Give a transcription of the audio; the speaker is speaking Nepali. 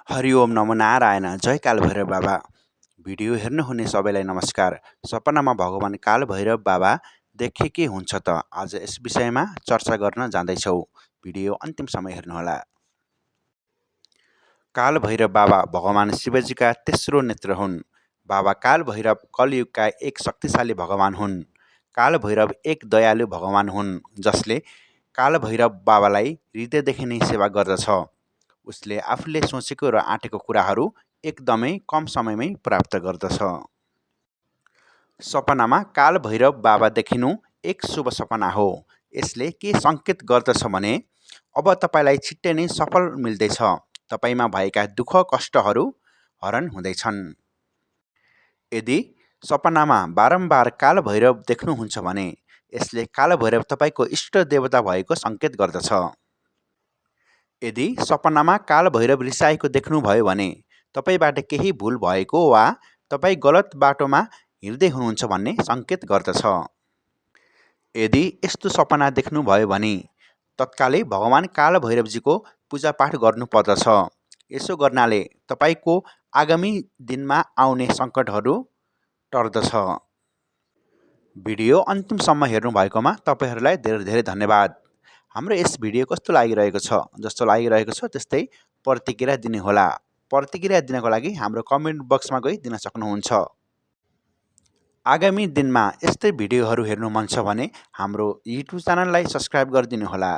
हरिओम नमो नारायण जय काल भैरव बाबा। भिडियो हेर्नुहुने सबैलाई नमस्कार। सपनामा भगवान काल भैरव बाबा देखेकै हुन्छ त? आज यस विषयमा चर्चा गर्न जाँदैछौँ। भिडियो अन्तिमसम्म हेर्नुहोला। काल भैरव बाबा भगवान शिवजीका तेस्रो नेत्र हुन्। बाबा काल भैरव कलियुगका एक शक्तिशाली भगवान हुन्। काल भैरव एक दयालु भगवान हुन् जसले काल भैरव बाबालाई हृदयदेखि नै सेवा गर्दछ। उसले आफूले सोचेको र आँटेको कुराहरू एकदमै कम समयमै प्राप्त गर्दछ। सपनामा काल भैरव बाबा देखिनु एक शुभ सपना हो। यसले के सङ्केत गर्दछ भने अब तपाईँलाई छिट्टै नै सफल मिल्दैछ। तपाईँमा भएका दुःख कष्टहरू हरण हुँदैछन्। यदि सपनामा बारम्बार काल भैरव देख्नुहुन्छ भने यसले काल भैरव तपाईँको इष्ट देवता भएको सङ्केत गर्दछ। यदि सपनामा काल भैरव रिसाएको देख्नुभयो भने तपाईँबाट केही भुल भएको वा तपाईँ गलत बाटोमा हिँड्दै हुनुहुन्छ भन्ने सङ्केत गर्दछ। यदि यस्तो सपना देख्नुभयो भने तत्कालै भगवान काल भैरवजीको पूजापाठ गर्नुपर्दछ। यसो गर्नाले तपाईँको आगामी दिनमा आउने सङ्कटहरू टर्दछ। भिडियो अन्तिमसम्म हेर्नुभएकोमा तपाईँहरूलाई धेरै धेरै धन्यवाद। हाम्रो यस भिडियो कस्तो लागिरहेको छ? जस्तो लागिरहेको छ त्यस्तै प्रतिक्रिया दिनुहोला। प्रतिक्रिया दिनको लागि हाम्रो कमेन्ट बक्समा गई दिन सक्नुहुन्छ। आगामी दिनमा यस्तै भिडियोहरू हेर्नु मन छ भने हाम्रो युट्युब च्यानललाई सब्सक्राइब गरिदिनुहोला।